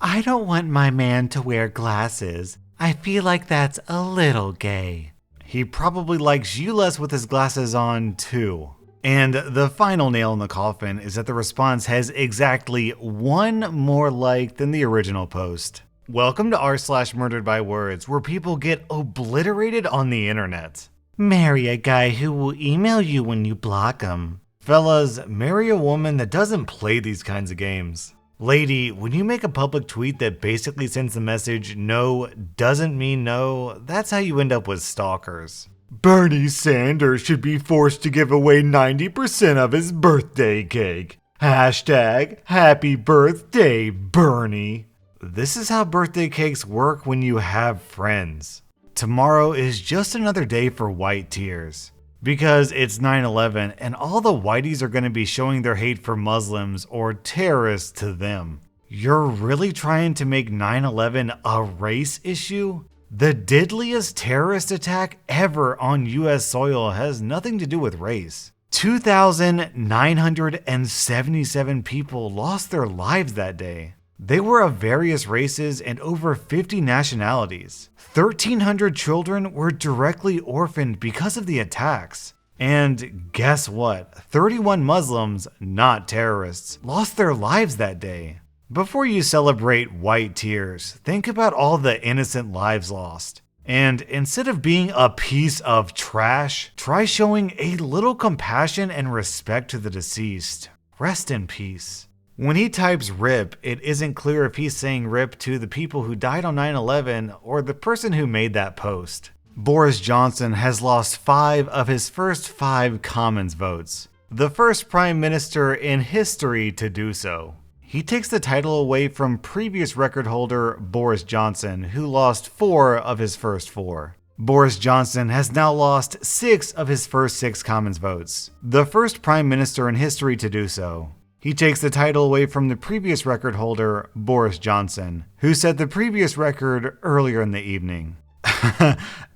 I don't want my man to wear glasses. I feel like that's a little gay. He probably likes you less with his glasses on, too. And the final nail in the coffin is that the response has exactly one more like than the original post. Welcome to r/Murderedbywords, where people get obliterated on the internet. Marry a guy who will email you when you block him. Fellas, marry a woman that doesn't play these kinds of games. Lady, when you make a public tweet that basically sends the message no doesn't mean no, that's how you end up with stalkers. Bernie Sanders should be forced to give away 90% of his birthday cake. Hashtag happy birthday, Bernie. This is how birthday cakes work when you have friends. Tomorrow is just another day for white tears. Because it's 9/11 and all the whiteys are going to be showing their hate for Muslims or terrorists to them. You're really trying to make 9/11 a race issue? The deadliest terrorist attack ever on US soil has nothing to do with race. 2,977 people lost their lives that day. They were of various races and over 50 nationalities. 1,300 children were directly orphaned because of the attacks. And guess what? 31 Muslims, not terrorists, lost their lives that day. Before you celebrate white tears, think about all the innocent lives lost. And instead of being a piece of trash, try showing a little compassion and respect to the deceased. Rest in peace. When he types RIP, it isn't clear if he's saying RIP to the people who died on 9/11 or the person who made that post. Boris Johnson has lost 5 of his first 5 Commons votes. The first prime minister in history to do so. He takes the title away from previous record holder Boris Johnson, who lost 4 of his first 4. Boris Johnson has now lost 6 of his first 6 Commons votes. The first prime minister in history to do so. He takes the title away from the previous record holder, Boris Johnson, who set the previous record earlier in the evening.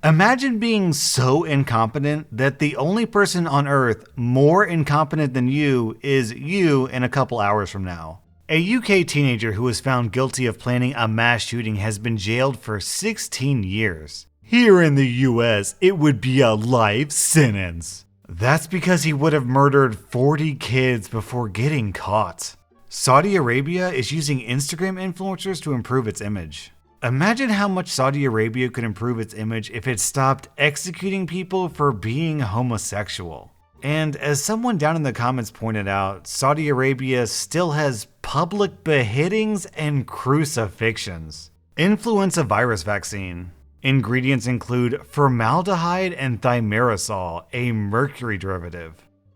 Imagine being so incompetent that the only person on earth more incompetent than you is you in a couple hours from now. A UK teenager who was found guilty of planning a mass shooting has been jailed for 16 years. Here in the US, it would be a life sentence. That's because he would have murdered 40 kids before getting caught. Saudi Arabia is using Instagram influencers to improve its image. Imagine how much Saudi Arabia could improve its image if it stopped executing people for being homosexual. And as someone down in the comments pointed out, Saudi Arabia still has public beheadings and crucifixions. Influenza virus vaccine. Ingredients include formaldehyde and thimerosal, a mercury derivative.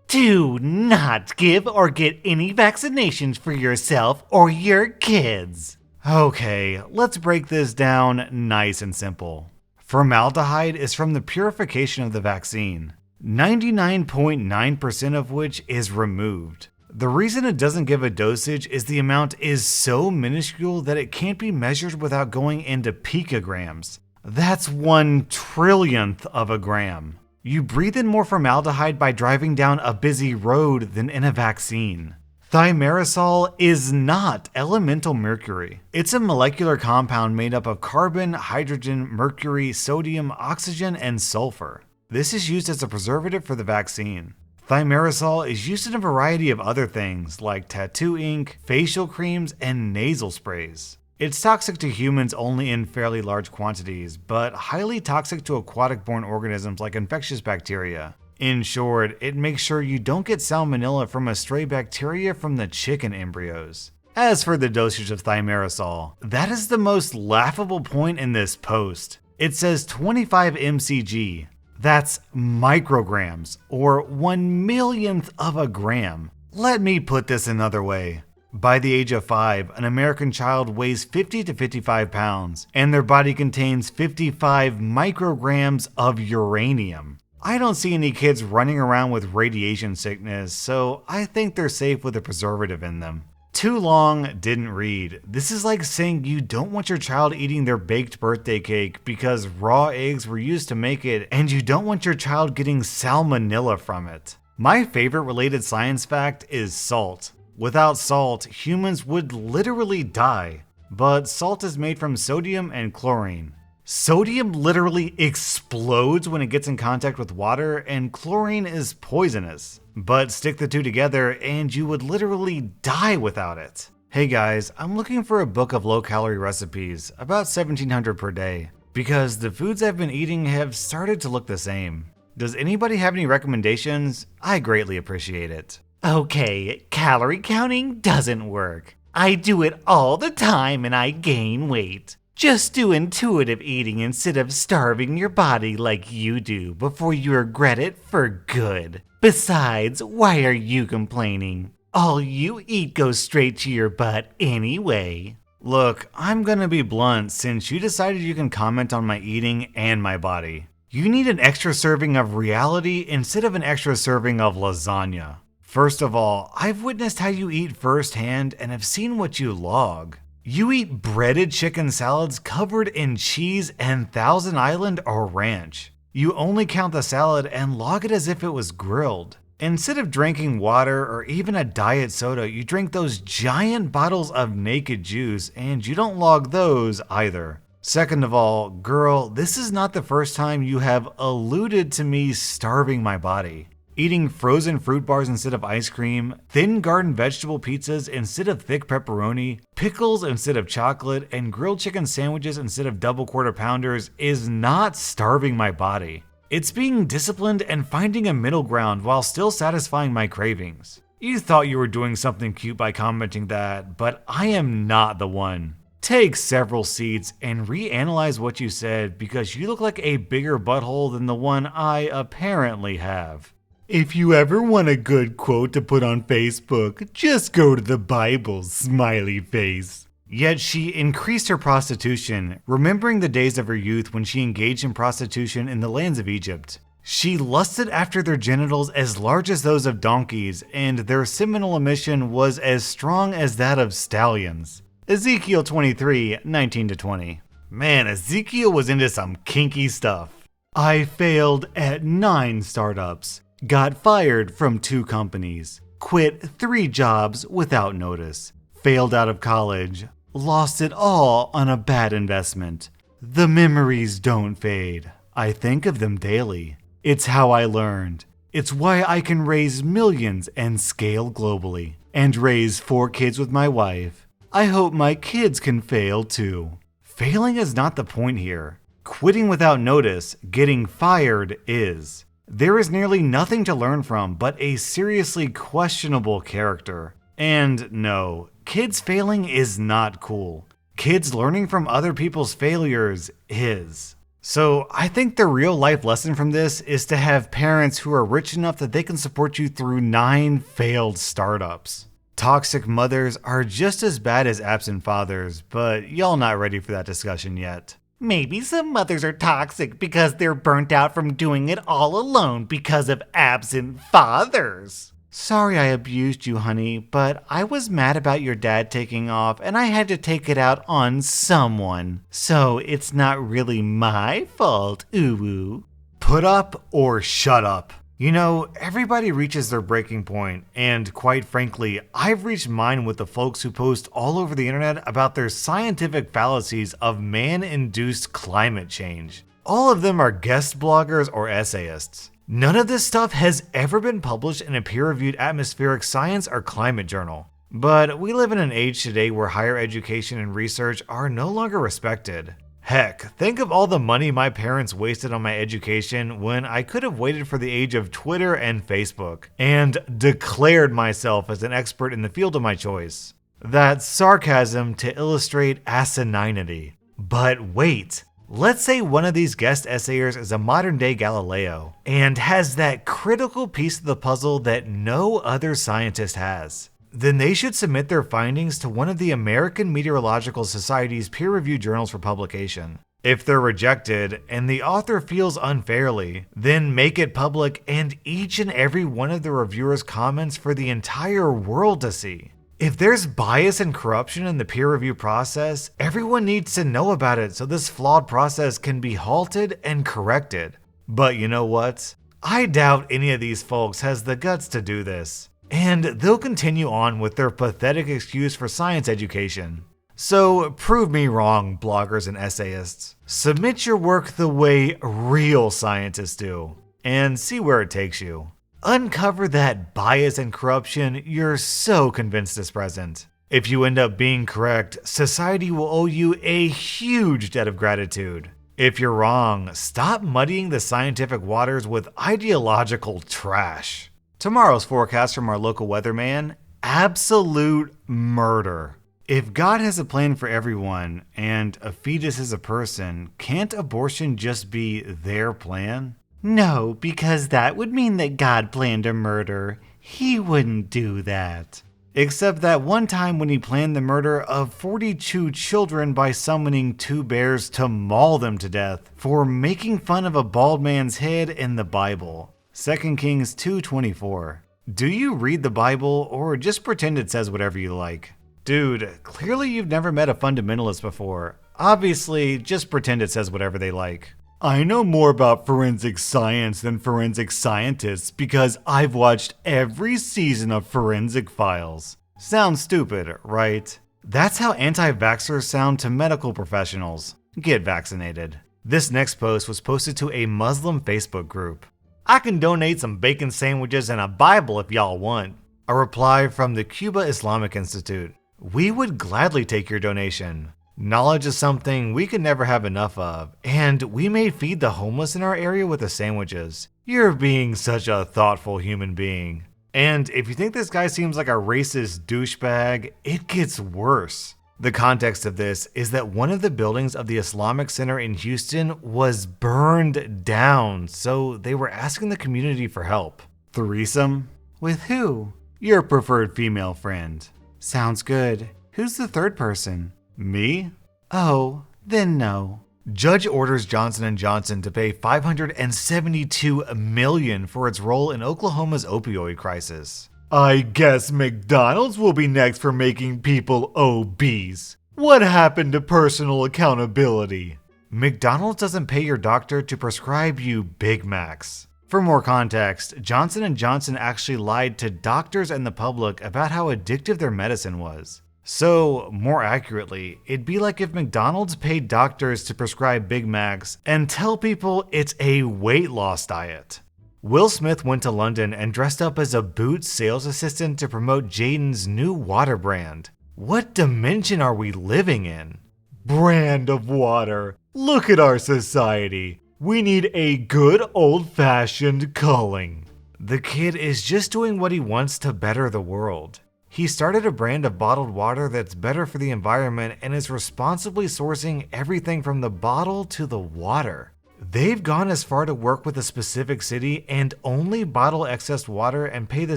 Do not give or get any vaccinations for yourself or your kids. Okay, let's break this down nice and simple. Formaldehyde is from the purification of the vaccine, 99.9% of which is removed. The reason it doesn't give a dosage is the amount is so minuscule that it can't be measured without going into picograms. That's 1/1,000,000th of a gram. You breathe in more formaldehyde by driving down a busy road than in a vaccine. Thimerosal is not elemental mercury. It's a molecular compound made up of carbon, hydrogen, mercury, sodium, oxygen, and sulfur. This is used as a preservative for the vaccine. Thimerosal is used in a variety of other things like tattoo ink, facial creams, and nasal sprays. It's toxic to humans only in fairly large quantities, but highly toxic to aquatic-borne organisms like infectious bacteria. In short, it makes sure you don't get salmonella from a stray bacteria from the chicken embryos. As for the dosage of thimerosal, that is the most laughable point in this post. It says 25 mcg. That's micrograms, or 1/1,000,000th of a gram. Let me put this another way. By the age of 5, an American child weighs 50 to 55 pounds, and their body contains 55 micrograms of uranium. I don't see any kids running around with radiation sickness, so I think they're safe with a preservative in them. Too long, didn't read. This is like saying you don't want your child eating their baked birthday cake because raw eggs were used to make it, and you don't want your child getting salmonella from it. My favorite related science fact is salt. Without salt, humans would literally die. But salt is made from sodium and chlorine. Sodium literally explodes when it gets in contact with water, and chlorine is poisonous. But stick the two together and you would literally die without it. Hey guys, I'm looking for a book of low-calorie recipes, about 1,700 per day, because the foods I've been eating have started to look the same. Does anybody have any recommendations? I greatly appreciate it. Okay, calorie counting doesn't work. I do it all the time and I gain weight. Just do intuitive eating instead of starving your body like you do before you regret it for good. Besides, why are you complaining? All you eat goes straight to your butt anyway. Look, I'm gonna be blunt since you decided you can comment on my eating and my body. You need an extra serving of reality instead of an extra serving of lasagna. First of all, I've witnessed how you eat firsthand and have seen what you log. You eat breaded chicken salads covered in cheese and Thousand Island or ranch. You only count the salad and log it as if it was grilled. Instead of drinking water or even a diet soda, you drink those giant bottles of naked juice and you don't log those either. Second of all, girl, this is not the first time you have alluded to me starving my body. Eating frozen fruit bars instead of ice cream, thin garden vegetable pizzas instead of thick pepperoni, pickles instead of chocolate, and grilled chicken sandwiches instead of double quarter pounders is not starving my body. It's being disciplined and finding a middle ground while still satisfying my cravings. You thought you were doing something cute by commenting that, but I am not the one. Take several seats and reanalyze what you said because you look like a bigger butthole than the one I apparently have. If you ever want a good quote to put on Facebook, just go to the Bible, smiley face. Yet she increased her prostitution, remembering the days of her youth when she engaged in prostitution in the lands of Egypt. She lusted after their genitals as large as those of donkeys, and their seminal emission was as strong as that of stallions. Ezekiel 23, 19-20. Man, Ezekiel was into some kinky stuff. I failed at 9 startups, got fired from 2 companies, quit 3 jobs without notice, failed out of college, lost it all on a bad investment. The memories don't fade. I think of them daily. It's how I learned. It's why I can raise millions and scale globally. And raise 4 kids with my wife. I hope my kids can fail too. Failing is not the point here. Quitting without notice, getting fired is. There is nearly nothing to learn from but a seriously questionable character. And no, kids failing is not cool. Kids learning from other people's failures is. So I think the real life lesson from this is to have parents who are rich enough that they can support you through 9 failed startups. Toxic mothers are just as bad as absent fathers, but y'all not ready for that discussion yet. Maybe some mothers are toxic because they're burnt out from doing it all alone because of absent fathers. Sorry I abused you, honey, but I was mad about your dad taking off and I had to take it out on someone. So it's not really my fault, ooh. Put up or shut up. You know, everybody reaches their breaking point, and quite frankly, I've reached mine with the folks who post all over the internet about their scientific fallacies of man-induced climate change. All of them are guest bloggers or essayists. None of this stuff has ever been published in a peer-reviewed atmospheric science or climate journal. But we live in an age today where higher education and research are no longer respected. Heck, think of all the money my parents wasted on my education when I could have waited for the age of Twitter and Facebook, and declared myself as an expert in the field of my choice. That's sarcasm to illustrate asininity. But wait, let's say one of these guest essayers is a modern day Galileo, and has that critical piece of the puzzle that no other scientist has. Then they should submit their findings to one of the American Meteorological Society's peer-reviewed journals for publication. If they're rejected, and the author feels unfairly, then make it public and each and every one of the reviewers' comments for the entire world to see. If there's bias and corruption in the peer review process, everyone needs to know about it so this flawed process can be halted and corrected. But you know what? I doubt any of these folks has the guts to do this. And they'll continue on with their pathetic excuse for science education. So prove me wrong, bloggers and essayists. Submit your work the way real scientists do, and see where it takes you. Uncover that bias and corruption you're so convinced is present. If you end up being correct, society will owe you a huge debt of gratitude. If you're wrong, stop muddying the scientific waters with ideological trash. Tomorrow's forecast from our local weatherman: absolute murder. If God has a plan for everyone, and a fetus is a person, can't abortion just be their plan? No, because that would mean that God planned a murder. He wouldn't do that. Except that one time when he planned the murder of 42 children by summoning 2 bears to maul them to death for making fun of a bald man's head in the Bible. 2 Kings 2:24. Do you read the Bible or just pretend it says whatever you like? Dude, clearly you've never met a fundamentalist before. Obviously, just pretend it says whatever they like. I know more about forensic science than forensic scientists because I've watched every season of Forensic Files. Sounds stupid, right? That's how anti-vaxxers sound to medical professionals. Get vaccinated. This next post was posted to a Muslim Facebook group. I can donate some bacon sandwiches and a Bible if y'all want. A reply from the Cuba Islamic Institute. We would gladly take your donation. Knowledge is something we can never have enough of, and we may feed the homeless in our area with the sandwiches. You're being such a thoughtful human being. And if you think this guy seems like a racist douchebag, it gets worse. The context of this is that one of the buildings of the Islamic Center in Houston was burned down, so they were asking the community for help. Threesome? With who? Your preferred female friend. Sounds good. Who's the third person? Me? Oh, then no. Judge orders Johnson & Johnson to pay $572 million for its role in Oklahoma's opioid crisis. I guess McDonald's will be next for making people obese. What happened to personal accountability? McDonald's doesn't pay your doctor to prescribe you Big Macs. For more context, Johnson & Johnson actually lied to doctors and the public about how addictive their medicine was. So, more accurately, it'd be like if McDonald's paid doctors to prescribe Big Macs and tell people it's a weight loss diet. Will Smith went to London and dressed up as a Boots sales assistant to promote Jaden's new water brand. What dimension are we living in? Brand of water. Look at our society. We need a good old-fashioned culling. The kid is just doing what he wants to better the world. He started a brand of bottled water that's better for the environment and is responsibly sourcing everything from the bottle to the water. They've gone as far to work with a specific city and only bottle excess water and pay the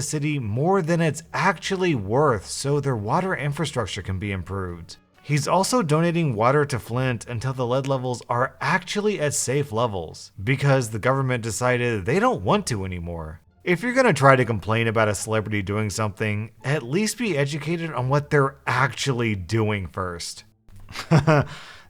city more than it's actually worth so their water infrastructure can be improved. He's also donating water to Flint until the lead levels are actually at safe levels because the government decided they don't want to anymore. If you're gonna try to complain about a celebrity doing something, at least be educated on what they're actually doing first.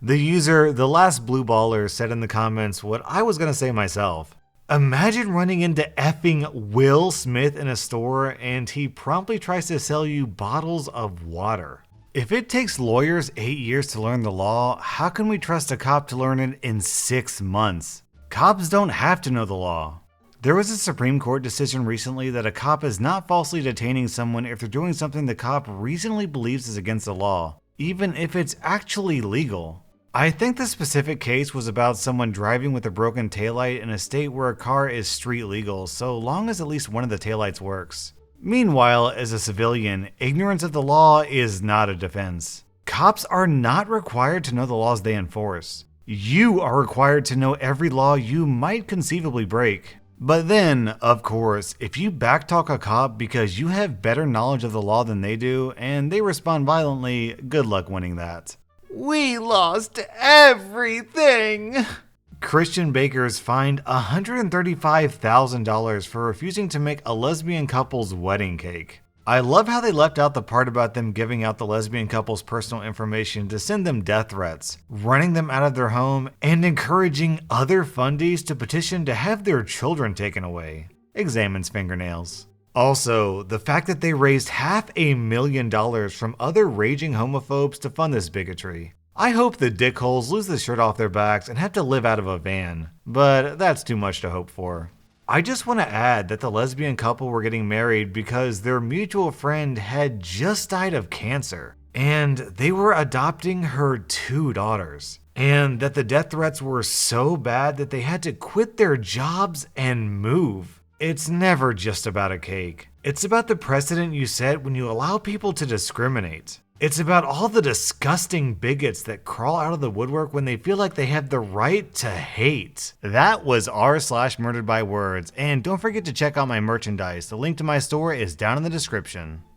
The user, the last blue baller, said in the comments what I was gonna say myself. Imagine running into effing Will Smith in a store and he promptly tries to sell you bottles of water. If it takes lawyers 8 years to learn the law, how can we trust a cop to learn it in 6 months? Cops don't have to know the law. There was a Supreme Court decision recently that a cop is not falsely detaining someone if they're doing something the cop reasonably believes is against the law, even if it's actually legal. I think the specific case was about someone driving with a broken taillight in a state where a car is street legal, so long as at least one of the taillights works. Meanwhile, as a civilian, ignorance of the law is not a defense. Cops are not required to know the laws they enforce. You are required to know every law you might conceivably break. But then, of course, if you backtalk a cop because you have better knowledge of the law than they do, and they respond violently, good luck winning that. We lost everything! Christian bakers fined $135,000 for refusing to make a lesbian couple's wedding cake. I love how they left out the part about them giving out the lesbian couple's personal information to send them death threats, running them out of their home, and encouraging other fundies to petition to have their children taken away. Examines fingernails. Also, the fact that they raised $500,000 from other raging homophobes to fund this bigotry. I hope the dickholes lose the shirt off their backs and have to live out of a van, but that's too much to hope for. I just want to add that the lesbian couple were getting married because their mutual friend had just died of cancer, and they were adopting her 2 daughters, and that the death threats were so bad that they had to quit their jobs and move. It's never just about a cake. It's about the precedent you set when you allow people to discriminate. It's about all the disgusting bigots that crawl out of the woodwork when they feel like they have the right to hate. That was r/Murderedbywords, and don't forget to check out my merchandise. The link to my store is down in the description.